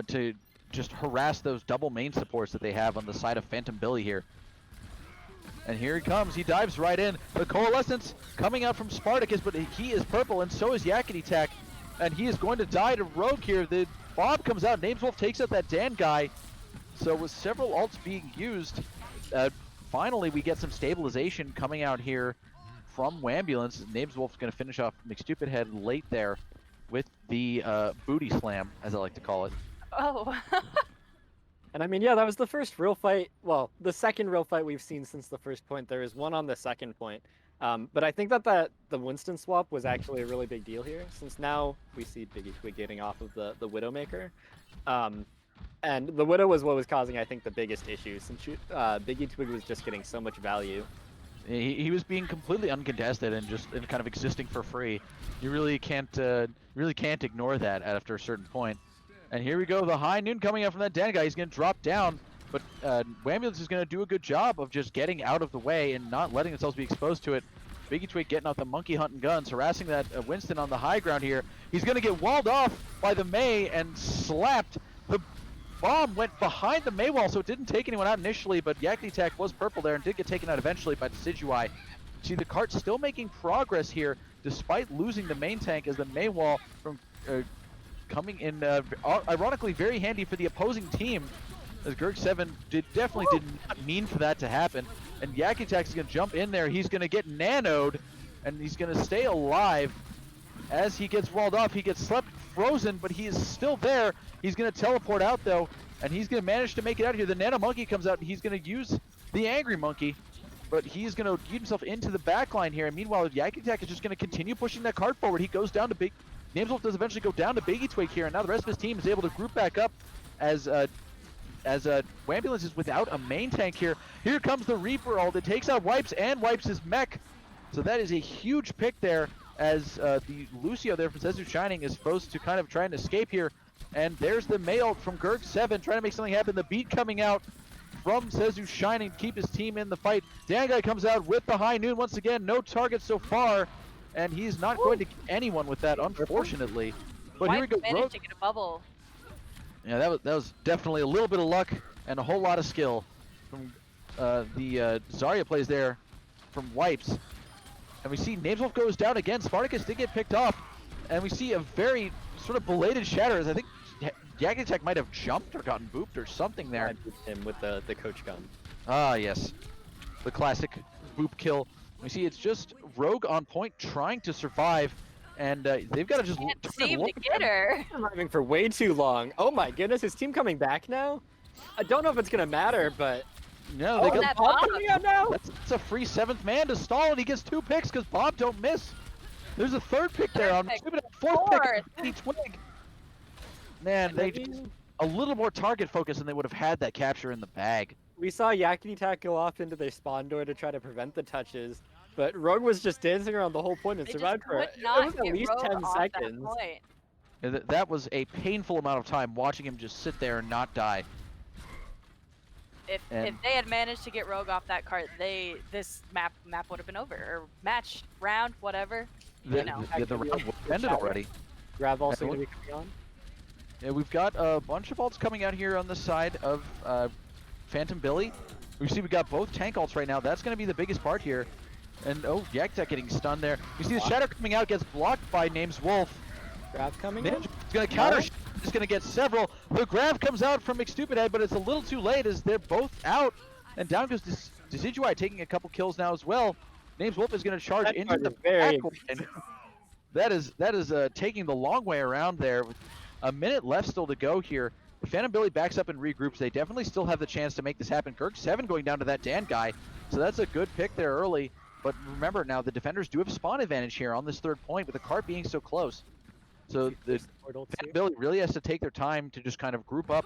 to just harass those double main supports that they have on the side of Phantom Billy here. And here he comes. He dives right in. The Coalescence coming out from Spartacus, but he is purple, and so is Yakitek. And he is going to die to Rogue here. The Bob comes out. Names Wolf takes out that Dan guy. So with several ults being used, finally we get some stabilization coming out here from Whambulance. Names Wolf's going to finish off McStupidhead late there with the booty slam, as I like to call it. Oh. And I mean, yeah, that was the first real fight. Well, the second real fight we've seen since the first point. There is one on the second point. But I think that the Winston swap was actually a really big deal here, since now we see Biggie Twig getting off of the Widowmaker. And the Widow was what was causing, I think, the biggest issue, since Biggie Twig was just getting so much value. He was being completely uncontested and just kind of existing for free. You really can't ignore that after a certain point. And here we go, the high noon coming out from that Dan guy. He's going to drop down, but Whambulance is going to do a good job of just getting out of the way and not letting themselves be exposed to it. Biggie Twig getting out the monkey hunting guns, harassing that Winston on the high ground here. He's going to get walled off by the May and slapped. The bomb went behind the May wall, so it didn't take anyone out initially, but Yakety Tak was purple there and did get taken out eventually by Decidueye. See, the cart still making progress here, despite losing the main tank, as the May wall from coming in, ironically, very handy for the opposing team, as Gerg7 definitely did not mean for that to happen. And Yakety Tak is going to jump in there. He's going to get nanoed, and he's going to stay alive. As he gets walled off, he gets slept frozen, but he is still there. He's going to teleport out, though, and he's going to manage to make it out here. The Nano Monkey comes out, and he's going to use the Angry Monkey, but he's going to get himself into the back line here. And meanwhile, Yakety Tak is just going to continue pushing that cart forward. He goes down to Nameswolf does eventually go down to Biggie Twig here, and now the rest of his team is able to group back up as Whambulance is without a main tank here. Here comes the Reaper ult. It takes out Wipes and wipes his mech. So that is a huge pick there, as the Lucio there from Sezu Shining is supposed to kind of try and escape here. And there's the May ult from Gerg7 trying to make something happen. The beat coming out from Sezu Shining to keep his team in the fight. Dan Guy comes out with the high noon once again. No target so far, and he's not going to get anyone with that, unfortunately. But here we go. Managed to get a bubble. Yeah, that was definitely a little bit of luck and a whole lot of skill from the Zarya plays there from Wipes. And we see Nameswolf goes down again. Spartacus did get picked off. And we see a very sort of belated shatter, as I think Yakety Tak might have jumped or gotten booped or something there. I booped him with the coach gun. Ah, yes. The classic boop kill. We see it's just Rogue on point trying to survive. And they've got to just Can't seem to get her. Surviving for way too long. Oh my goodness, his team coming back now? I don't know if it's going to matter, but... No, they Oh, got Bob coming out now? That's a free 7th man to stall, and he gets 2 picks because Bob don't miss. There's a 3rd pick there on pick. 4th pick. Fourth. Biggie Twig. Man, they just a little more target focus, and they would have had that capture in the bag. We saw Yakety Tak go off into their spawn door to try to prevent the touches, but Rogue was just dancing around the whole point and They survived just for could it. It not was at get least Rogue 10 off that seconds. point. And that was a painful amount of time watching him just sit there and not die. If they had managed to get Rogue off that cart, this map would have been over, or match, round, whatever. The know. round was ended already. Grav also Yeah, going to be coming on. Yeah, we've got a bunch of ults coming out here on the side of Phantom Billy. We see we got both tank ults right now. That's going to be the biggest part here. And oh, Yakety Tak getting stunned there. We see the Shadow coming out, gets blocked by Nameswolf. Grav coming in. He's going to counter. He's going to get several. The grab comes out from McStupidhead, but it's a little too late as they're both out. And down goes Decidueye taking a couple kills now as well. Nameswolf is going to charge That into part the is very back line. That is taking the long way around there. With a minute left still to go here. If Phantom Billy backs up and regroups, they definitely still have the chance to make this happen. Gerg7 going down to that Dan guy. So that's a good pick there early. But remember now, the defenders do have spawn advantage here on this 3rd point with the cart being so close. So the Phantom Billy really has to take their time to just kind of group up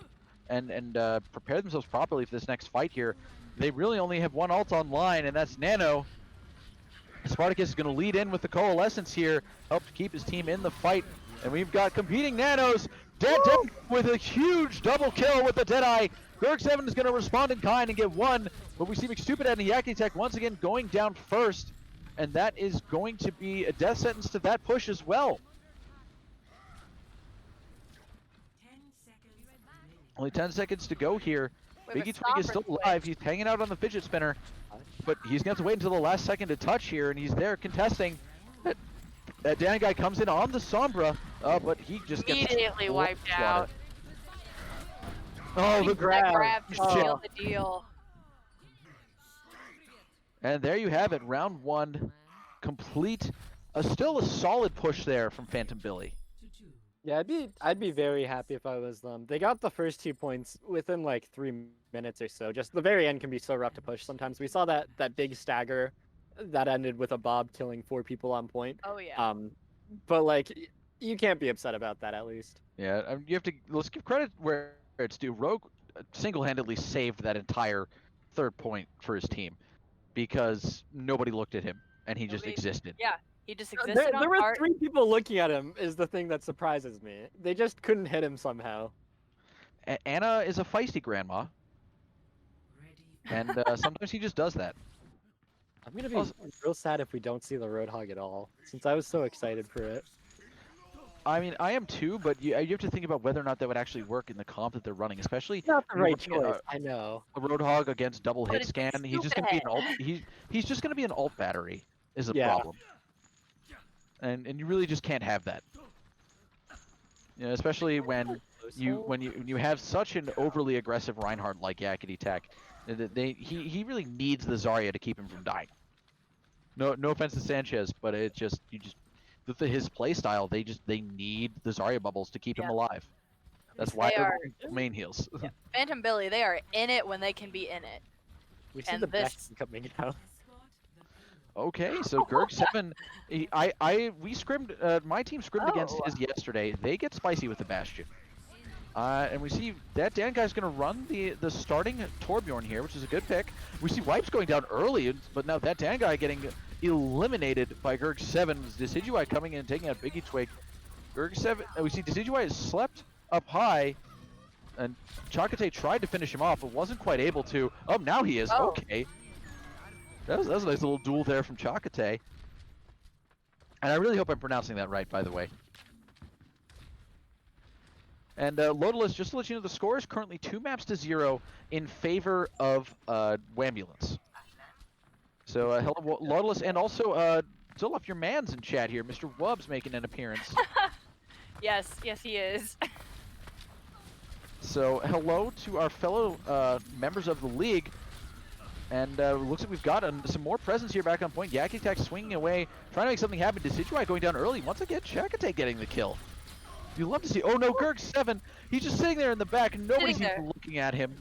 and prepare themselves properly for this next fight here. They really only have one ult online, and that's Nano. Spartacus is going to lead in with the Coalescence here, help to keep his team in the fight. And we've got competing Nanos. Dead with a huge double kill with the Deadeye. Gerg7 is going to respond in kind and get 1. But we see McStupidhead and Yakety Tak once again going down first. And that is going to be a death sentence to that push as well. 10 seconds remaining. Only 10 seconds to go here. We have a Biggie Twig is still sovereign alive. switch. He's hanging out on the fidget spinner. But he's going to have to wait until the last second to touch here. And he's there contesting. That Dan guy comes in on the Sombra. But he just gets Immediately wiped out. Oh, the That grab. grab to seal the deal. And there you have it. Round 1 complete. Still a solid push there from Phantom Billy. Yeah, I'd be very happy if I was them. They got the first 2 points within like 3 minutes or so. Just the very end can be so rough to push sometimes. We saw that big stagger that ended with a Bob killing 4 people on point. Oh yeah. But like, you can't be upset about that at least. Yeah, you have to. Let's give credit where it's due. Rogue single-handedly saved that entire third point for his team because nobody looked at him and he just Nobody- existed. Yeah, he just There, existed on were cart. 3 people looking at him is the thing that surprises me. They just couldn't hit him somehow. Anna is a feisty grandma, Ready. and sometimes he just does that. I'm gonna be Also- real sad if we don't see the Roadhog at all, since I was so excited for it. I mean, I am too, but you have to think about whether or not that would actually work in the comp that they're running, especially It's not the when you're right running choice. I know. a Roadhog against double But hit it's scan. He's just gonna be an alt. stupid. He's just gonna be an alt battery is the Yeah. problem, and you really just can't have that. You know, especially when you have such an overly aggressive Reinhardt like Yakety Tech, he really needs the Zarya to keep him from dying. No offense to Sanchez, but with his play style, they need the Zarya bubbles to keep him Yeah. alive. That's why They they're are- running main heals. Phantom Billy, they are in it when they can be in it. We see and the this- best coming out. Escort the payload. Okay, so Gerg7, we scrimmed. My team scrimmed against Oh. his yesterday. They get spicy with the Bastion, and we see that Dan guy's gonna run the starting Torbjorn here, which is a good pick. We see Wipes going down early, but now that Dan guy getting eliminated by Gerg7. Decidueye coming in and taking out Biggie Twig. Gerg7, we see Decidueye has slept up high, and Chakate tried to finish him off, but wasn't quite able to. Oh, now he is. Oh. Okay. That was a nice little duel there from Chakate. And I really hope I'm pronouncing that right, by the way. And Lodalus, just to let you know, the score is currently 2-0 in favor of Whambulance. So hello, Lodalus, and also Zoloff, your man's in chat here. Mr. Wubb's making an appearance. Yes, he is. So hello to our fellow members of the league. And looks like we've got some more presence here back on point. Yakety Tech swinging away, trying to make something happen. Decidueye going down early. Once again, Chakate getting the kill. You love to see. Oh no, Gerg7. He's just sitting there in the back, and nobody's Sitting even there. looking at him.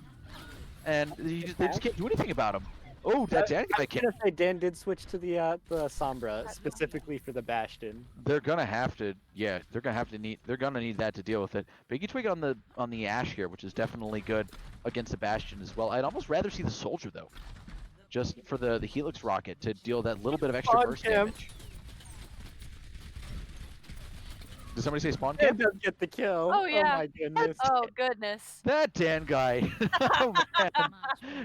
And they just can't do anything about him. Oh, that Dan guy I was can't. gonna say Dan did switch to the Sombra specifically for the Bastion. They're gonna have to. Yeah, they're gonna need that to deal with it. Biggie Twig on the Ash here, which is definitely good against the Bastion as well. I'd almost rather see the Soldier though, just for the Helix rocket to deal that little bit of extra Spawn burst camp. damage. Did somebody say spawn Dan camp? does get the kill. Oh, yeah. my goodness. Oh goodness. That Dan guy. Oh man.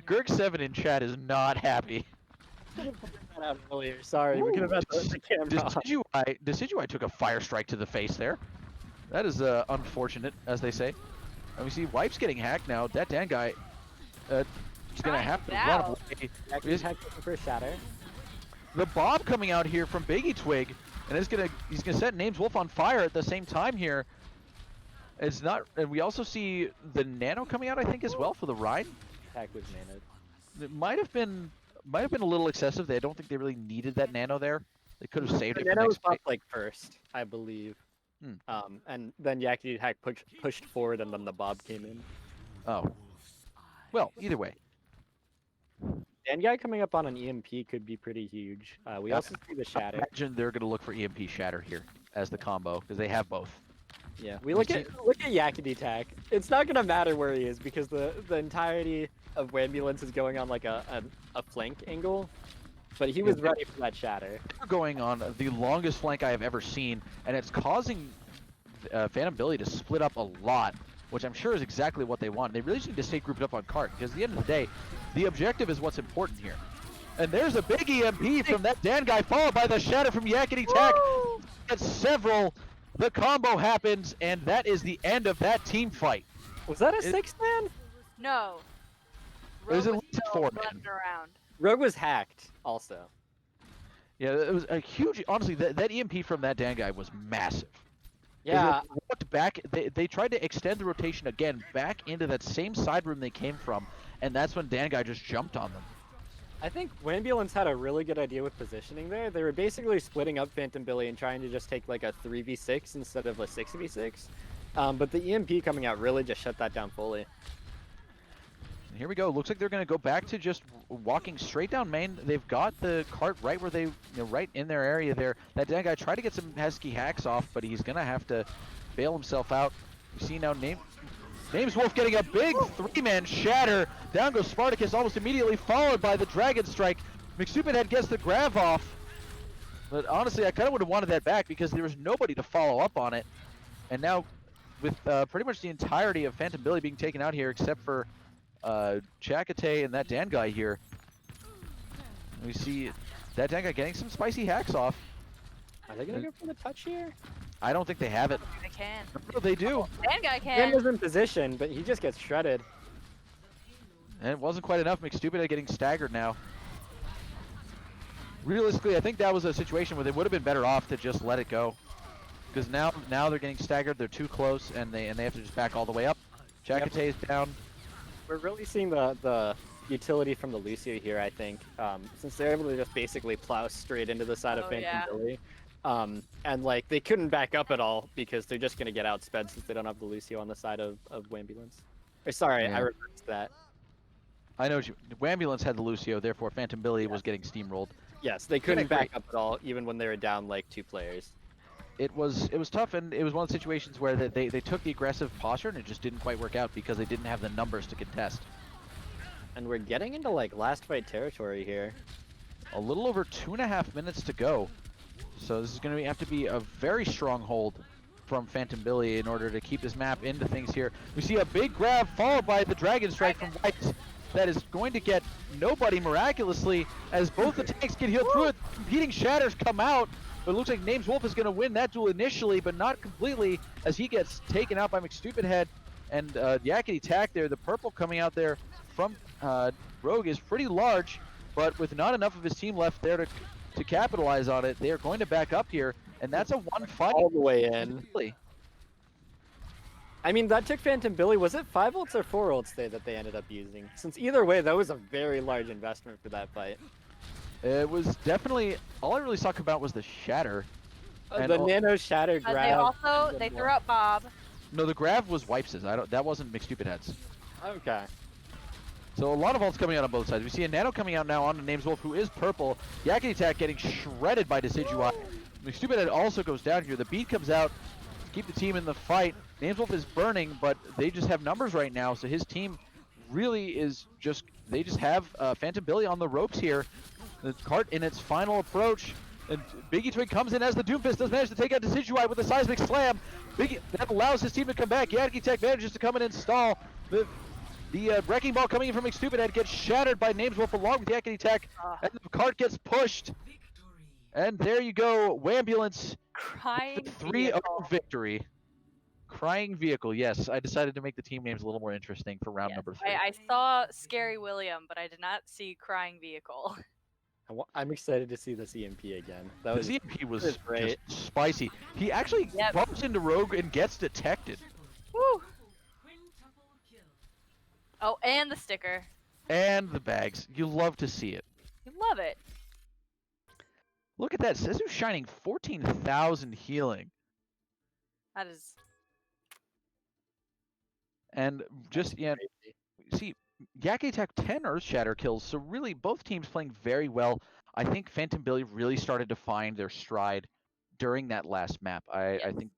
Gerg7 in chat is not happy. That out earlier. Sorry, we could have had the camera on. Decidueye took a fire strike to the face there. That is unfortunate, as they say. And we see Wipes getting hacked now. That Dan guy is gonna have to run Now. away. Yakety Tech looking for a shatter. The Bob coming out here from Biggie Twig, and he's gonna set Names Wolf on fire at the same time here. It's not, and we also see the Nano coming out, I think, as well for the Rhine. Tech was managed. It might have been a little excessive. I don't think they really needed that Nano there. They could have saved The it for Nano was next fight. popped like first, I believe. Hmm. And then Yakety Tech pushed forward, and then the Bob came in. Oh. Well, either way. Dan guy coming up on an EMP could be pretty huge. We also see the I shatter. imagine they're going to look for EMP Shatter here as the combo, because they have both. Yeah, we look at Yakety Tech. It's not gonna matter where he is because the entirety of Whambulance is going on like a flank angle, but he was ready for that shatter. They're going on the longest flank I have ever seen, and it's causing Phantom Billy to split up a lot, which I'm sure is exactly what they want. They really just need to stay grouped up on cart, because at the end of the day, the objective is what's important here. And there's a big EMP from that Dan guy, followed by the shatter from Yakety Tech. That's several. The combo happens, and that is the end of that team fight. Was that a 6-man? No. It was Rogue at least a still 4-man. running around. Rogue was hacked also. Yeah, it was a huge. Honestly, that EMP from that Dan guy was massive. 'Cause Yeah, they looked back. They tried to extend the rotation again back into that same side room they came from, and that's when Dan guy just jumped on them. I think Whambulance had a really good idea with positioning there. They were basically splitting up Phantom Billy and trying to just take like a 3v6 instead of a 6v6. But the EMP coming out really just shut that down fully. And here we go. Looks like they're going to go back to just walking straight down main. They've got the cart right where they, right in their area there. That Dan guy tried to get some pesky hacks off, but he's going to have to bail himself out. You see now Names Wolf getting a big 3-man shatter. Down goes Spartacus almost immediately, followed by the Dragon Strike. McStupidhead gets the grab off. But honestly, I kind of would have wanted that back because there was nobody to follow up on it. And now, with pretty much the entirety of Phantom Billy being taken out here, except for Chakotay and that Dan guy here, we see that Dan guy getting some spicy hacks off. Are they gonna go for the touch here? I don't think they have it. I can. No, they do. Dan guy Dan can. is in position, but he just gets shredded. And it wasn't quite enough. McStupidhead getting staggered now. Realistically, I think that was a situation where they would have been better off to just let it go. Because now they're getting staggered, they're too close, and they have to just back all the way up. Chakotay is down. We're really seeing the utility from the Lucio here, I think, since they're able to just basically plow straight into the side of Oh, Phantom yeah. Billy. And like they couldn't back up at all because they're just gonna get outsped since they don't have the Lucio on the side of Whambulance. Or sorry, Yeah. I reversed that. I know Whambulance had the Lucio, therefore Phantom Billy was getting steamrolled. Yes, they couldn't great. back up at all, even when they were down like 2 players. It was tough, and it was one of the situations where they took the aggressive posture and it just didn't quite work out because they didn't have the numbers to contest. And we're getting into like last fight territory here. A little over 2.5 minutes to go. So this is going to have to be a very strong hold from Phantom Billy in order to keep this map into things here. We see a big grab followed by the Dragon Strike from White that is going to get nobody miraculously as both the tanks get healed through it. Competing shatters come out, but it looks like Names Wolf is going to win that duel initially, but not completely as he gets taken out by McStupidhead. And Yakety Tack there, the purple coming out there from Rogue is pretty large, but with not enough of his team left there to capitalize on it, they are going to back up here, and that's a 1-5 All the way in. Billy. I mean, that took Phantom Billy. Was it 5 ults or 4 ults there that they ended up using? Since either way, that was a very large investment for that fight. It was definitely, all I really talk about was the shatter. And The nano shatter grab. They also threw out Bob. No, the grab was Wipes'. That wasn't McStupidhead's. Okay. So a lot of ults coming out on both sides. We see a nano coming out now onto Names Wolf, who is purple. Yakety Tack getting shredded by Decidueye. McStupidhead also goes down here. The beat comes out to keep the team in the fight. Names Wolf is burning, but they just have numbers right now, so his team really is just, they just have Phantom Billy on the ropes here. The cart in its final approach. And Biggie Twig comes in as the Doomfist does manage to take out Decidueye with a seismic slam. Biggie, that allows his team to come back. Yakety Tack manages to come in and stall. The Wrecking Ball coming in from McStupidhead gets shattered by Names Wolf along with Yakety Tack, and the cart gets pushed. And there you go, Whambulance, Crying the 3-0 vehicle. victory. Crying Vehicle, yes. I decided to make the team names a little more interesting for round Yes, number 3. I saw Scary William, but I did not see Crying Vehicle. I'm excited to see the CMP again. That The was ZMP was was great. just spicy. He actually Yep. bumps into Rogue and gets detected. Woo! Oh, and the sticker. And the bags. You love to see it. You love it. Look at that. Sezu shining 14,000 healing. That is. And just, yeah, see, Yakety Tack 10 Earth Shatter kills, so really both teams playing very well. I think Phantom Billy really started to find their stride during that last map. I think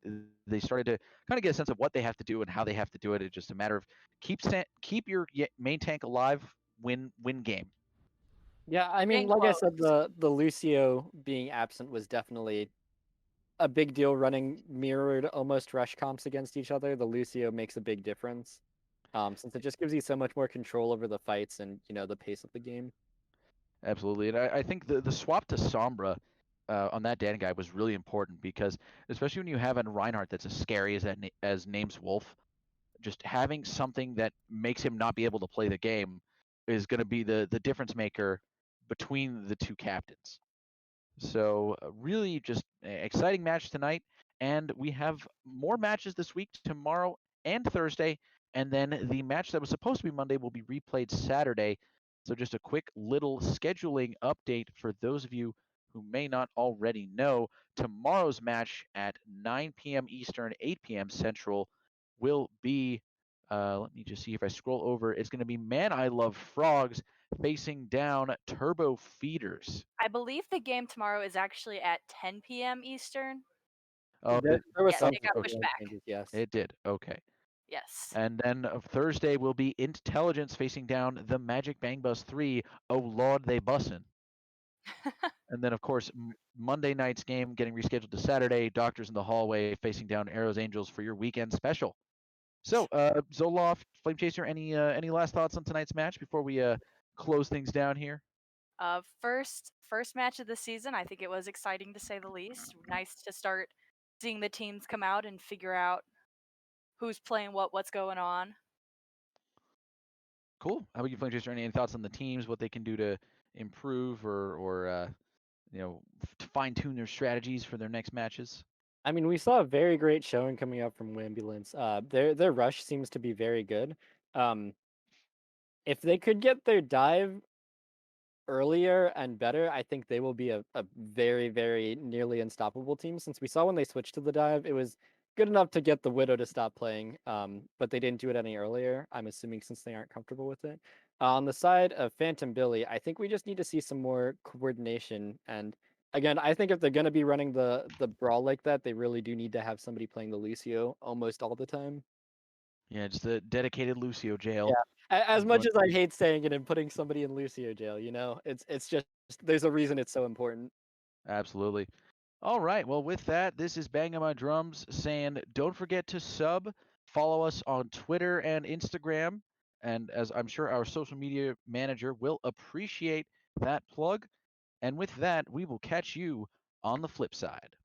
they started to kind of get a sense of what they have to do and how they have to do it. It's just a matter of keep your main tank alive, win game. Yeah, I mean, Getting like I said, close. the Lucio being absent was definitely a big deal. Running mirrored almost rush comps against each other, the Lucio makes a big difference, since it just gives you so much more control over the fights and the pace of the game. Absolutely, and I think the swap to Sombra on that Dan guy was really important because especially when you have a Reinhardt that's as scary as Names Wolf, just having something that makes him not be able to play the game is going to be the difference maker between the two captains. So really just exciting match tonight, and we have more matches this week, tomorrow and Thursday, and then the match that was supposed to be Monday will be replayed Saturday. So just a quick little scheduling update for those of you who may not already know. Tomorrow's match at 9 p.m. Eastern, 8 p.m. Central will be Let me just see if I scroll over. It's going to be Man I Love Frogs facing down Turbo Feeders. I believe the game tomorrow is actually at 10 p.m. Eastern. Oh, There was Yes, some it got pushed scheduling back. changes, yes. it did. Okay. Yes. And then Thursday will be Intelligence facing down the Magic Bang Bus 3. Oh, Lord, they bussin'. And then, of course, Monday night's game getting rescheduled to Saturday. Doctors in the Hallway facing down Arrows Angels for your weekend special. So, Zoloft, Flame Chaser, any last thoughts on tonight's match before we close things down here? First match of the season. I think it was exciting to say the least. Nice to start seeing the teams come out and figure out who's playing what's going on. Cool. How about you, Flame Chaser? Any thoughts on the teams, what they can do to improve or fine tune their strategies for their next matches? I mean, we saw a very great showing coming up from Whambulance. Their rush seems to be very good. If they could get their dive earlier and better, I think they will be a very, very nearly unstoppable team. Since we saw when they switched to the dive, it was good enough to get the Widow to stop playing, but they didn't do it any earlier, I'm assuming, since they aren't comfortable with it. On the side of Phantom Billy, I think we just need to see some more coordination. And again, I think if they're going to be running the brawl like that, they really do need to have somebody playing the Lucio almost all the time. Yeah, just a dedicated Lucio jail. As much as I hate saying it and putting somebody in Lucio jail, it's just there's a reason it's so important. Absolutely. All right. Well, with that, this is Bang on My Drums saying don't forget to follow us on Twitter and Instagram. And as I'm sure our social media manager will appreciate that plug. And with that, we will catch you on the flip side.